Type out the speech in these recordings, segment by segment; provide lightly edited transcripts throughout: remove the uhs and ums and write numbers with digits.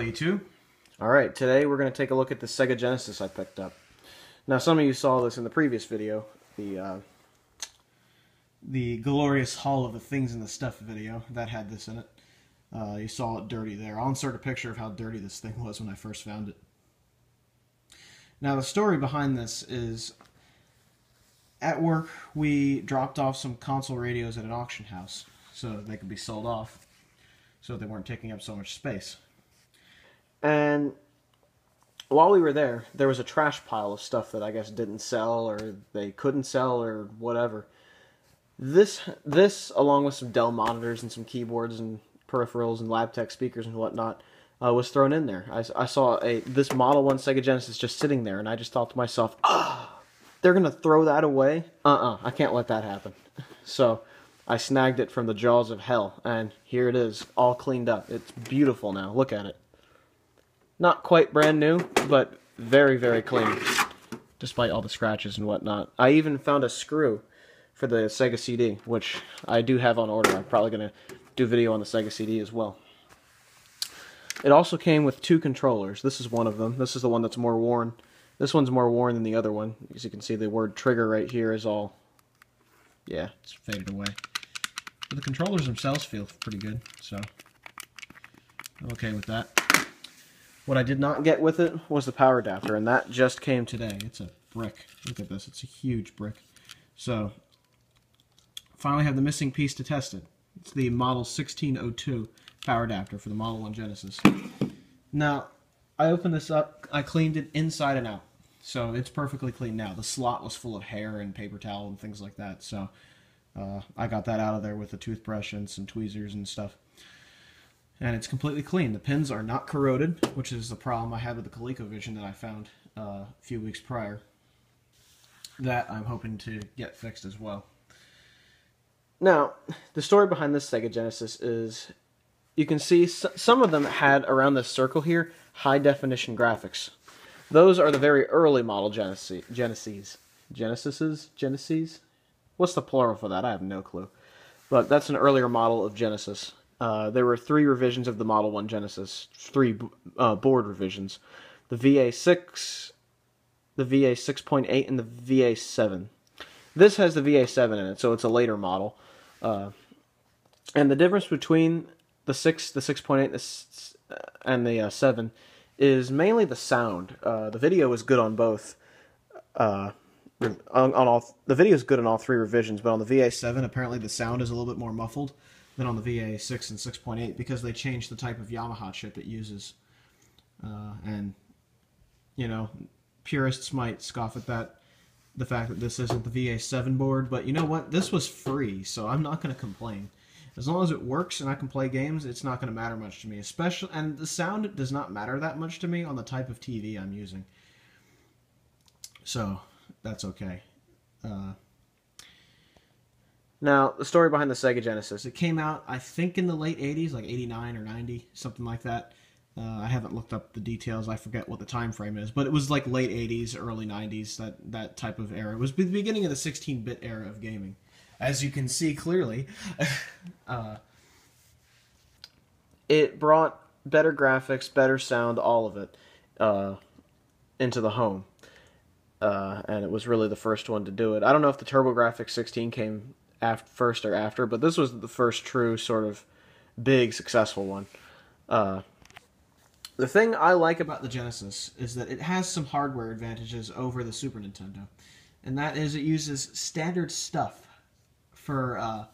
YouTube. Alright, today we're going to take a look at the Sega Genesis I picked up. Now, some of you saw this in the previous video, the glorious haul of the things and the stuff video that had this in it. You saw it dirty there. I'll insert a picture of how dirty this thing was when I first found it. Now, the story behind this is, at work, we dropped off some console radios at an auction house so they could be sold off, so they weren't taking up so much space. And while we were there, there was a trash pile of stuff that I guess didn't sell, or they couldn't sell, or whatever. This along with some Dell monitors and some keyboards and peripherals and Labtech speakers and whatnot, was thrown in there. I saw this Model 1 Sega Genesis just sitting there, and I just thought to myself, they're going to throw that away? I can't let that happen. So I snagged it from the jaws of hell, and here it is, all cleaned up. It's beautiful now. Look at it. Not quite brand new, but very, very clean, despite all the scratches and whatnot. I even found a screw for the Sega CD, which I do have on order. I'm probably going to do a video on the Sega CD as well. It also came with two controllers. This is one of them. This is the one that's more worn. This one's more worn than the other one. As you can see, the word trigger right here is all, yeah, it's faded away. But the controllers themselves feel pretty good, so I'm okay with that. What I did not get with it was the power adapter, and that just came today. It's a brick. Look at this. It's a huge brick. So, finally have the missing piece to test it. It's the Model 1602 power adapter for the Model 1 Genesis. Now, I opened this up. I cleaned it inside and out. So, it's perfectly clean now. The slot was full of hair and paper towel and things like that. So, I got that out of there with a toothbrush and some tweezers and stuff. And it's completely clean. The pins are not corroded, which is the problem I had with the ColecoVision that I found a few weeks prior. That I'm hoping to get fixed as well. Now, the story behind this Sega Genesis is, you can see some of them had, around this circle here, high-definition graphics. Those are the very early model Genesises? What's the plural for that? I have no clue. But that's an earlier model of Genesis. There were 3 revisions of the Model 1 Genesis, 3 board revisions. The VA6, the VA6.8, and the VA7. This has the VA7 in it, so it's a later model. And the difference between the 6, the 6.8, and the 7 is mainly the sound. The video is good on both. The video is good on all 3 revisions, but on the VA7, apparently the sound is a little bit more muffled than on the VA6 and 6.8 because they changed the type of Yamaha chip it uses. And, you know, purists might scoff at that, the fact that this isn't the VA7 board, but you know what? This was free, so I'm not going to complain. As long as it works and I can play games, it's not going to matter much to me. And the sound does not matter that much to me on the type of TV I'm using. So, that's okay. Now, the story behind the Sega Genesis. It came out, I think, in the late 80s, like 89 or 90, something like that. I haven't looked up the details. I forget what the time frame is. But it was like late 80s, early 90s, that type of era. It was the beginning of the 16-bit era of gaming. As you can see clearly, it brought better graphics, better sound, all of it, into the home. And it was really the first one to do it. I don't know if the TurboGrafx 16 came first or after, but this was the first true sort of big successful one. The thing I like about the Genesis is that it has some hardware advantages over the Super Nintendo, and that is it uses standard stuff for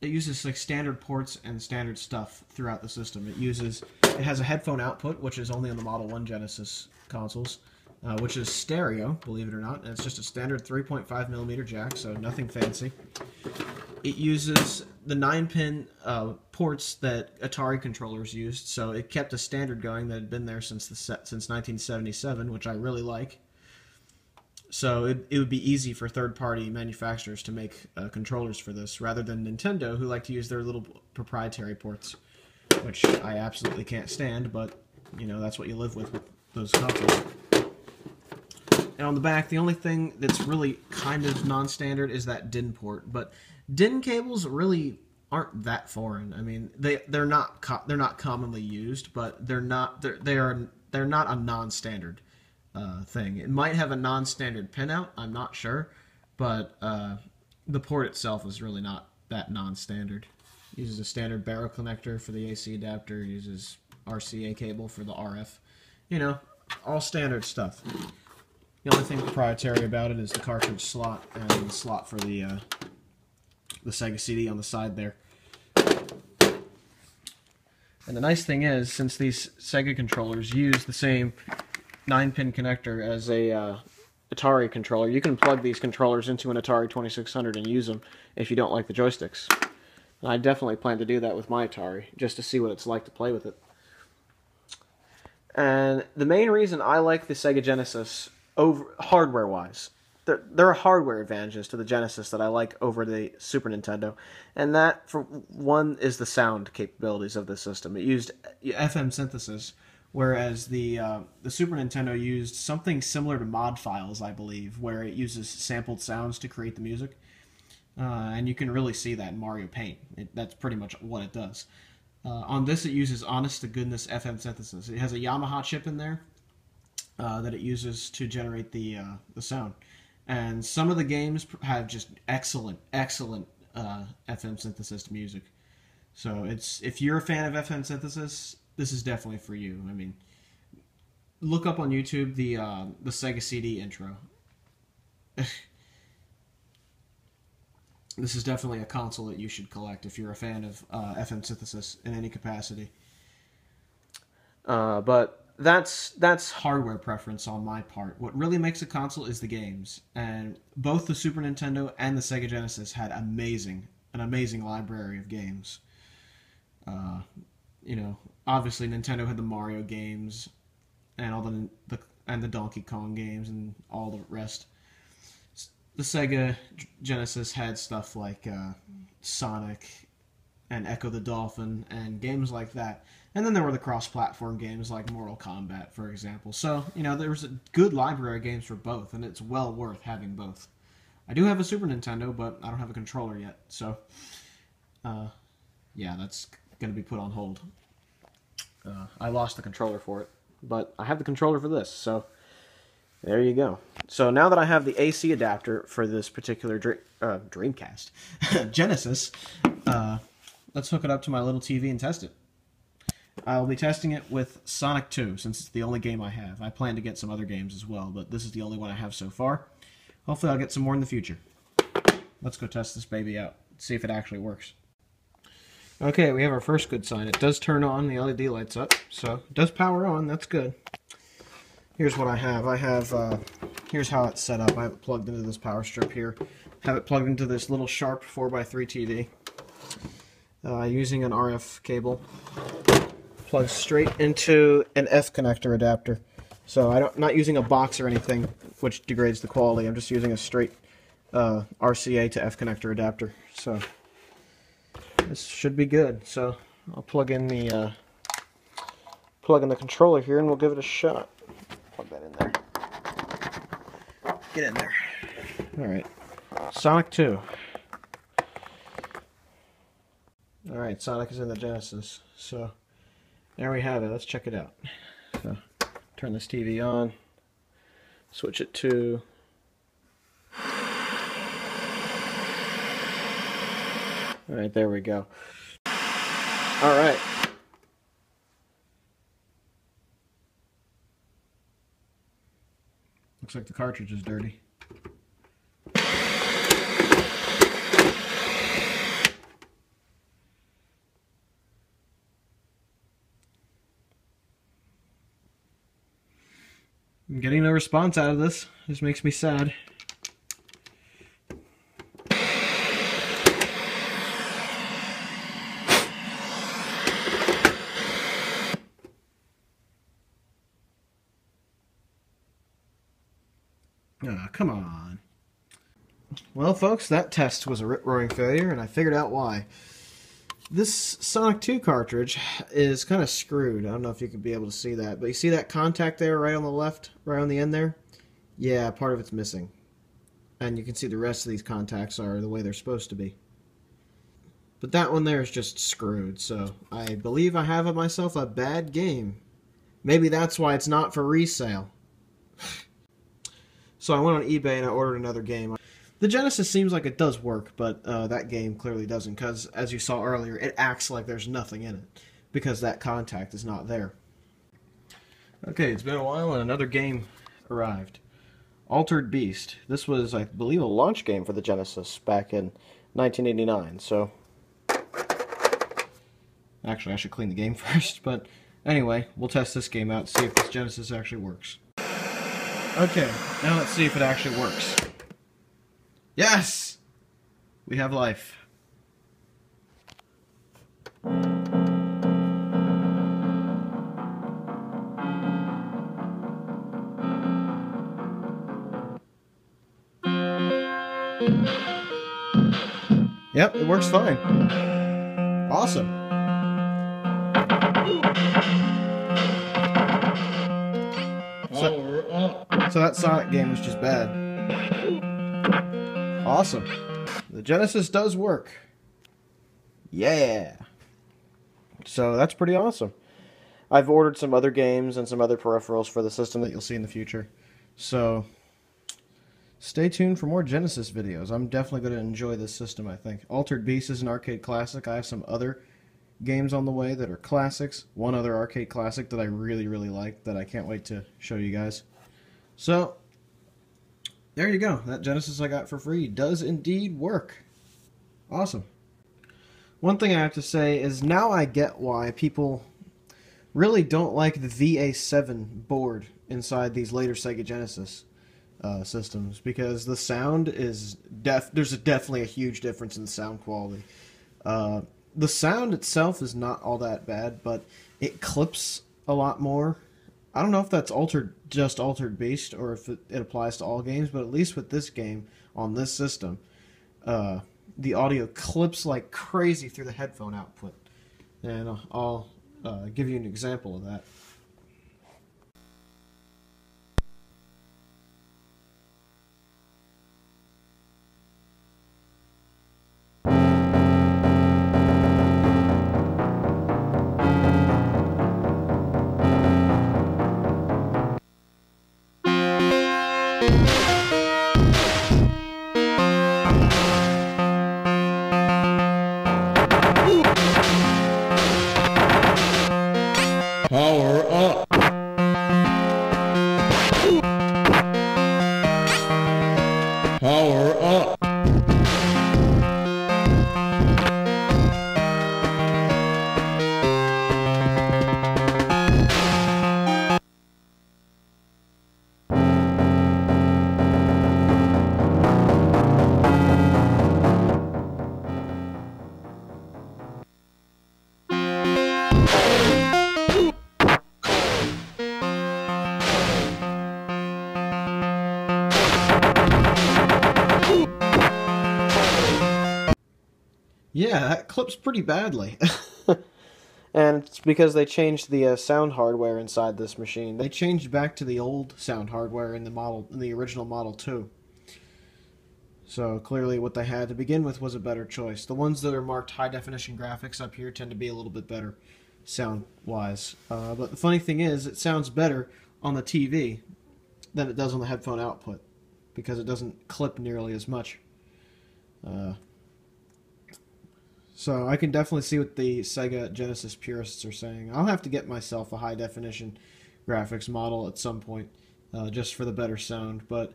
it uses like standard ports and standard stuff throughout the system. It has a headphone output, which is only on the Model 1 Genesis consoles. Which is stereo, believe it or not, and it's just a standard 3.5mm jack, so nothing fancy. It uses the 9-pin ports that Atari controllers used, so it kept a standard going that had been there since 1977, which I really like. So it would be easy for third-party manufacturers to make controllers for this, rather than Nintendo, who like to use their little proprietary ports, which I absolutely can't stand, but, you know, that's what you live with those consoles. And on the back, the only thing that's really kind of non-standard is that DIN port. But DIN cables really aren't that foreign. I mean, they're not commonly used, but they're not a non-standard thing. It might have a non-standard pinout. I'm not sure, but the port itself is really not that non-standard. It uses a standard barrel connector for the AC adapter. It uses RCA cable for the RF. You know, all standard stuff. The only thing proprietary about it is the cartridge slot and the slot for the Sega CD on the side there. And the nice thing is, since these Sega controllers use the same 9-pin connector as a Atari controller, you can plug these controllers into an Atari 2600 and use them if you don't like the joysticks. And I definitely plan to do that with my Atari, just to see what it's like to play with it. And the main reason I like the Sega Genesis, hardware-wise, there are hardware advantages to the Genesis that I like over the Super Nintendo, and that, for one, is the sound capabilities of the system. It used FM synthesis, whereas the Super Nintendo used something similar to mod files, I believe, where it uses sampled sounds to create the music, and you can really see that in Mario Paint. That's pretty much what it does. On this, it uses honest-to-goodness FM synthesis. It has a Yamaha chip in there that it uses to generate the sound. And some of the games have just excellent FM synthesis music. So if you're a fan of FM synthesis, this is definitely for you. I mean, look up on YouTube the Sega CD intro. This is definitely a console that you should collect if you're a fan of FM synthesis in any capacity. But that's hardware preference on my part. What really makes a console is the games, and both the Super Nintendo and the Sega Genesis had an amazing library of games. You know, obviously Nintendo had the Mario games and all the Donkey Kong games and all the rest. The Sega Genesis had stuff like Sonic and Echo the Dolphin and games like that. And then there were the cross-platform games like Mortal Kombat, for example. So, you know, there was a good library of games for both, and it's well worth having both. I do have a Super Nintendo, but I don't have a controller yet. So, yeah, that's going to be put on hold. I lost the controller for it, but I have the controller for this, so there you go. So now that I have the AC adapter for this particular Dreamcast, Genesis, let's hook it up to my little TV and test it. I'll be testing it with Sonic 2, since it's the only game I have. I plan to get some other games as well, but this is the only one I have so far. Hopefully I'll get some more in the future. Let's go test this baby out, see if it actually works. Okay, we have our first good sign. It does turn on, the LED lights up, so it does power on, that's good. Here's what I have. Here's how it's set up. I have it plugged into this power strip here. Have it plugged into this little Sharp 4x3 TV. Using an RF cable. Plugs straight into an F connector adapter. So I'm not using a box or anything, which degrades the quality. I'm just using a straight RCA to F connector adapter. So this should be good. So I'll plug in the controller here, and we'll give it a shot. Plug that in there. Get in there. All right. Sonic 2. All right, Sonic is in the Genesis. So there we have it. Let's check it out. So turn this TV on. Switch it to... All right, there we go. All right. Looks like the cartridge is dirty. I'm getting no response out of this. This makes me sad. Ah, come on. Well, folks, that test was a rip-roaring failure, and I figured out why. This Sonic 2 cartridge is kind of screwed. I don't know if you could be able to see that, but you see that contact there right on the left, right on the end there? Yeah, part of it's missing. And you can see the rest of these contacts are the way they're supposed to be. But that one there is just screwed, so I believe I have myself a bad game. Maybe that's why it's not for resale. So I went on eBay and I ordered another game. The Genesis seems like it does work, but that game clearly doesn't, because as you saw earlier, it acts like there's nothing in it, because that contact is not there. Okay, it's been a while and another game arrived. Altered Beast. This was, I believe, a launch game for the Genesis back in 1989, so... Actually, I should clean the game first, but anyway, we'll test this game out, see if this Genesis actually works. Okay, now let's see if it actually works. Yes! We have life. Yep, it works fine. Awesome. So that Sonic game was just bad. Awesome. The Genesis does work. Yeah. So that's pretty awesome. I've ordered some other games and some other peripherals for the system that you'll see in the future. So stay tuned for more Genesis videos. I'm definitely going to enjoy this system, I think. Altered Beast is an arcade classic. I have some other games on the way that are classics. One other arcade classic that I really, really like that I can't wait to show you guys. So, there you go. That Genesis I got for free does indeed work. Awesome. One thing I have to say is now I get why people really don't like the VA7 board inside these later Sega Genesis systems, because the sound is there's definitely a huge difference in the sound quality. The sound itself is not all that bad, but it clips a lot more. I don't know if that's just Altered Beast or if it applies to all games, but at least with this game on this system, the audio clips like crazy through the headphone output. And I'll give you an example of that. Power up. Power up. Yeah, that clips pretty badly. And it's because they changed the sound hardware inside this machine. They changed back to the old sound hardware in the original Model 2. So clearly what they had to begin with was a better choice. The ones that are marked high definition graphics up here tend to be a little bit better sound-wise. But the funny thing is, it sounds better on the TV than it does on the headphone output, because it doesn't clip nearly as much. So I can definitely see what the Sega Genesis purists are saying. I'll have to get myself a high-definition graphics model at some point, just for the better sound. But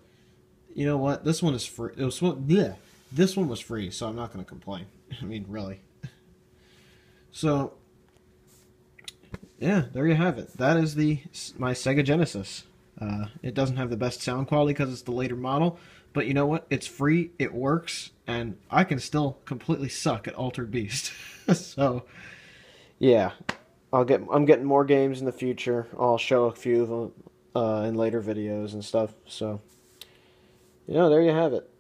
you know what? This one is free. This one was free, so I'm not going to complain. I mean, really. So, yeah, there you have it. That is my Sega Genesis. It doesn't have the best sound quality because it's the later model, but you know what? It's free, it works, and I can still completely suck at Altered Beast. So, yeah, I'm getting more games in the future. I'll show a few of them in later videos and stuff. So, you know, there you have it.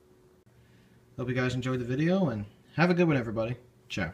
Hope you guys enjoyed the video, and have a good one, everybody. Ciao.